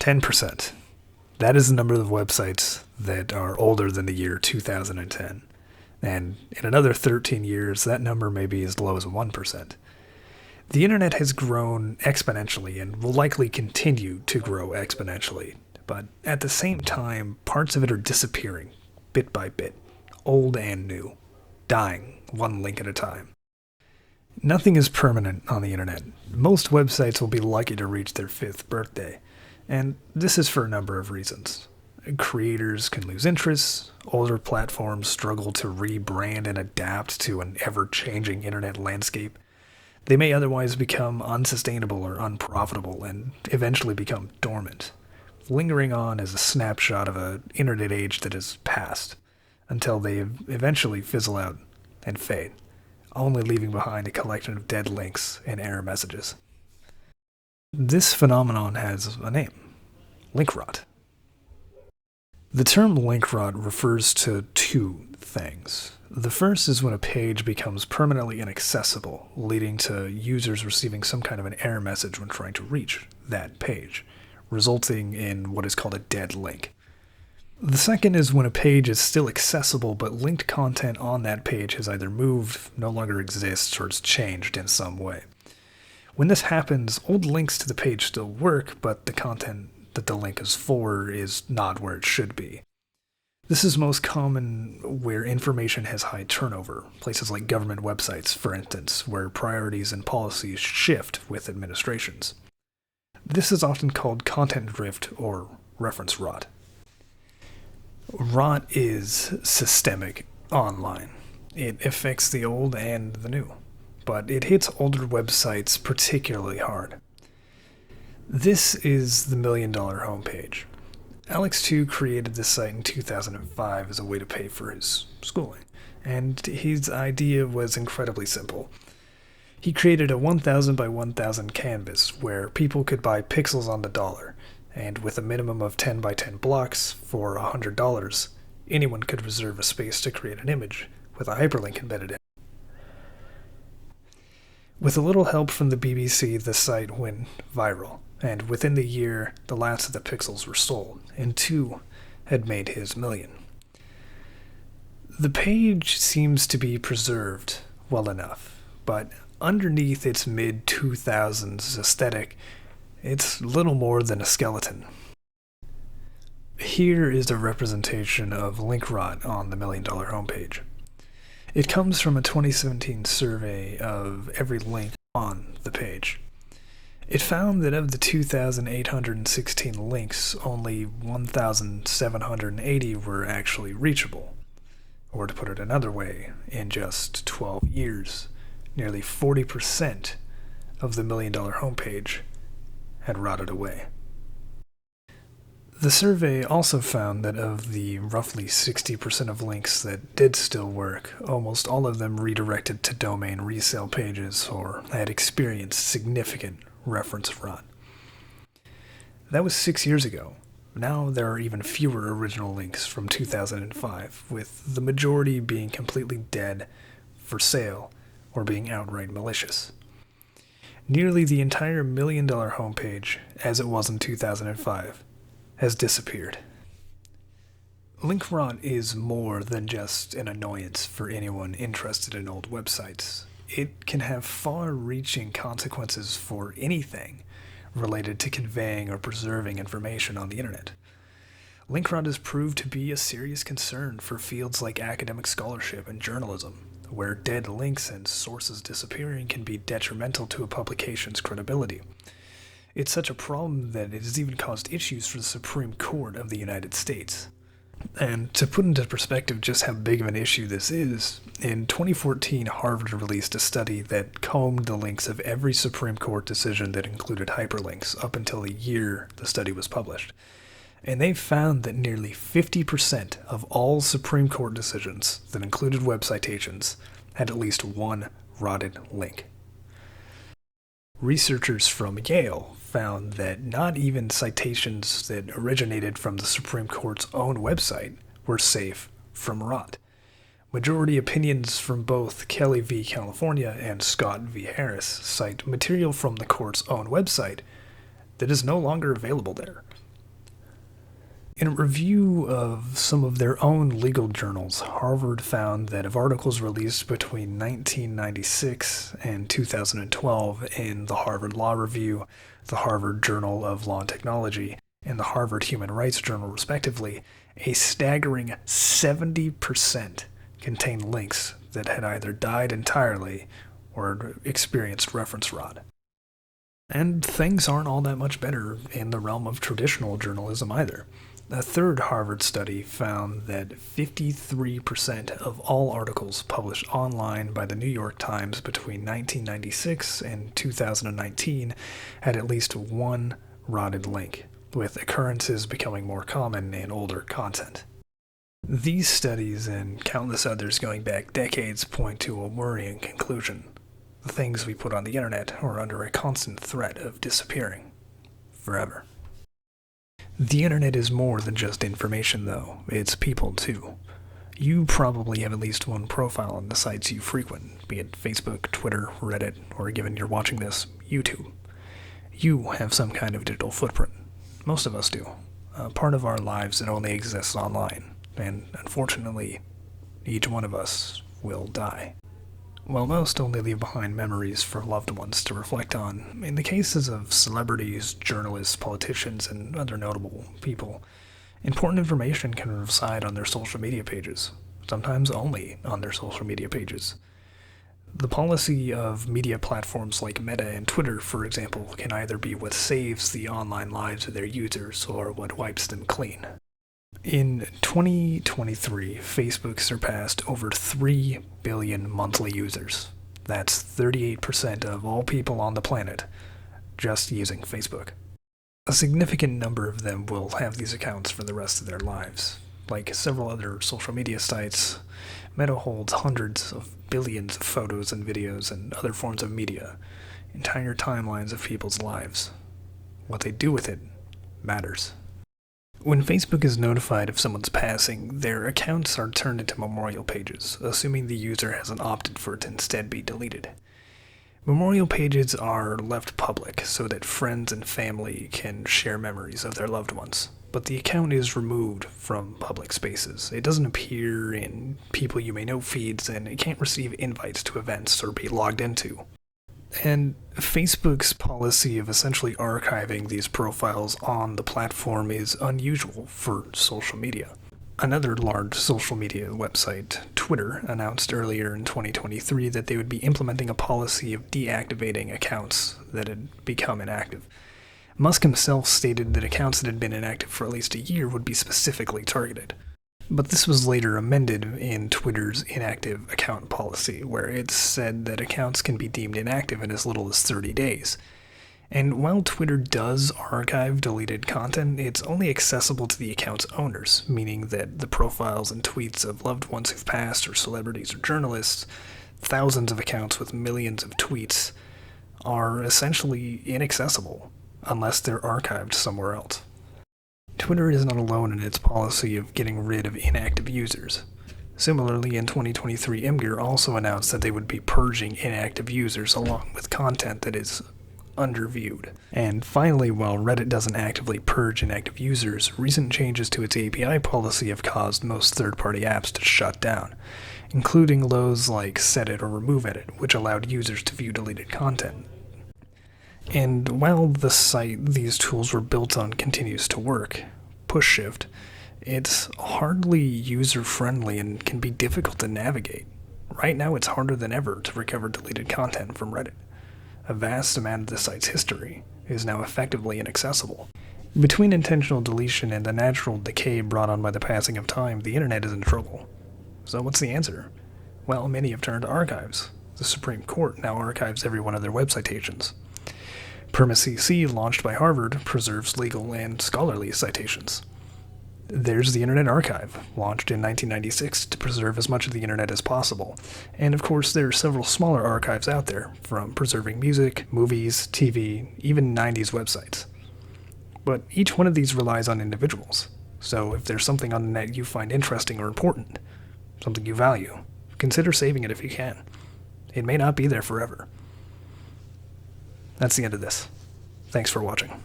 10%. That is the number of websites that are older than the year 2010. And in another 13 years, that number may be as low as 1%. The internet has grown exponentially and will likely continue to grow exponentially. But at the same time, parts of it are disappearing, bit by bit, old and new, dying one link at a time. Nothing is permanent on the internet. Most websites will be lucky to reach their 5th birthday, and this is for a number of reasons. Creators can lose interest, older platforms struggle to rebrand and adapt to an ever-changing internet landscape. They may otherwise become unsustainable or unprofitable and eventually become dormant, lingering on as a snapshot of an internet age that is past, until they eventually fizzle out and fade, only leaving behind a collection of dead links and error messages. This phenomenon has a name: link rot. The term link rot refers to two things. The first is when a page becomes permanently inaccessible, leading to users receiving some kind of an error message when trying to reach that page, resulting in what is called a dead link. The second is when a page is still accessible, but linked content on that page has either moved, no longer exists, or has changed in some way. When this happens, old links to the page still work, but the content that the link is for is not where it should be. This is most common where information has high turnover, places like government websites, for instance, where priorities and policies shift with administrations. This is often called content drift or reference rot. Rot is systemic online. It affects the old and the new, but it hits older websites particularly hard. This is the $1 Million Homepage. Alex Tu created this site in 2005 as a way to pay for his schooling, and his idea was incredibly simple. He created a 1,000 by 1,000 canvas where people could buy pixels on the dollar, and with a minimum of 10 by 10 blocks for $100, anyone could reserve a space to create an image with a hyperlink embedded in. With a little help from the BBC, the site went viral, and within the year, the last of the pixels were sold, and Tu had made his million. The page seems to be preserved well enough, but underneath its mid-2000s aesthetic, it's little more than a skeleton. Here is a representation of link rot on the $1 Million Homepage. It comes from a 2017 survey of every link on the page. It found that of the 2,816 links, only 1,780 were actually reachable. Or to put it another way, in just 12 years, nearly 40% of the $1 Million Homepage had rotted away. The survey also found that of the roughly 60% of links that did still work, almost all of them redirected to domain resale pages or had experienced significant reference rot. That was 6 years ago. Now there are even fewer original links from 2005, with the majority being completely dead, for sale, or being outright malicious. Nearly the entire $1 Million Homepage, as it was in 2005, has disappeared. Link rot is more than just an annoyance for anyone interested in old websites. It can have far-reaching consequences for anything related to conveying or preserving information on the internet. Link rot has proved to be a serious concern for fields like academic scholarship and journalism, where dead links and sources disappearing can be detrimental to a publication's credibility. It's such a problem that it has even caused issues for the Supreme Court of the United States. And to put into perspective just how big of an issue this is, in 2014 Harvard released a study that combed the links of every Supreme Court decision that included hyperlinks up until the year the study was published. And they found that nearly 50% of all Supreme Court decisions that included web citations had at least one rotted link. Researchers from Yale found that not even citations that originated from the Supreme Court's own website were safe from rot. Majority opinions from both Kelly v. California and Scott v. Harris cite material from the court's own website that is no longer available there, In a review of some of their own legal journals, Harvard found that of articles released between 1996 and 2012 in the Harvard Law Review, the Harvard Journal of Law and Technology, and the Harvard Human Rights Journal, respectively, a staggering 70% contained links that had either died entirely or experienced reference rot. And things aren't all that much better in the realm of traditional journalism either. A third Harvard study found that 53% of all articles published online by the New York Times between 1996 and 2019 had at least one rotted link, with occurrences becoming more common in older content. These studies and countless others going back decades point to a worrying conclusion. The things we put on the internet are under a constant threat of disappearing forever. The internet is more than just information, though. It's people, too. You probably have at least one profile on the sites you frequent, be it Facebook, Twitter, Reddit, or given you're watching this, YouTube. You have some kind of digital footprint. Most of us do. A part of our lives that only exists online, and unfortunately, each one of us will die. While most only leave behind memories for loved ones to reflect on, in the cases of celebrities, journalists, politicians, and other notable people, important information can reside on their social media pages, sometimes only on their social media pages. The policy of media platforms like Meta and Twitter, for example, can either be what saves the online lives of their users or what wipes them clean. In 2023, Facebook surpassed over 3 billion monthly users. That's 38% of all people on the planet just using Facebook. A significant number of them will have these accounts for the rest of their lives. Like several other social media sites, Meta holds hundreds of billions of photos and videos and other forms of media, entire timelines of people's lives. What they do with it matters. When Facebook is notified of someone's passing, their accounts are turned into memorial pages, assuming the user hasn't opted for it to instead be deleted. Memorial pages are left public so that friends and family can share memories of their loved ones, but the account is removed from public spaces. It doesn't appear in people you may know feeds, and it can't receive invites to events or be logged into. And Facebook's policy of essentially archiving these profiles on the platform is unusual for social media. Another large social media website, Twitter, announced earlier in 2023 that they would be implementing a policy of deactivating accounts that had become inactive. Musk himself stated that accounts that had been inactive for at least a year would be specifically targeted. But this was later amended in Twitter's inactive account policy, where it said that accounts can be deemed inactive in as little as 30 days. And while Twitter does archive deleted content, it's only accessible to the account's owners, meaning that the profiles and tweets of loved ones who've passed, or celebrities or journalists, thousands of accounts with millions of tweets, are essentially inaccessible unless they're archived somewhere else. Twitter is not alone in its policy of getting rid of inactive users. Similarly, in 2023, Imgur also announced that they would be purging inactive users along with content that is underviewed. And finally, while Reddit doesn't actively purge inactive users, recent changes to its API policy have caused most third-party apps to shut down, including those like Set-It or Remove-Edit, which allowed users to view deleted content. And while the site these tools were built on continues to work, PushShift, it's hardly user-friendly and can be difficult to navigate. Right now, it's harder than ever to recover deleted content from Reddit. A vast amount of the site's history is now effectively inaccessible. Between intentional deletion and the natural decay brought on by the passing of time, the internet is in trouble. So what's the answer? Well, many have turned to archives. The Supreme Court now archives every one of their web citations. PermaCC, launched by Harvard, preserves legal and scholarly citations. There's the Internet Archive, launched in 1996 to preserve as much of the internet as possible. And of course, there are several smaller archives out there, from preserving music, movies, TV, even 90s websites. But each one of these relies on individuals. So if there's something on the net you find interesting or important, something you value, consider saving it if you can. It may not be there forever. That's the end of this. Thanks for watching.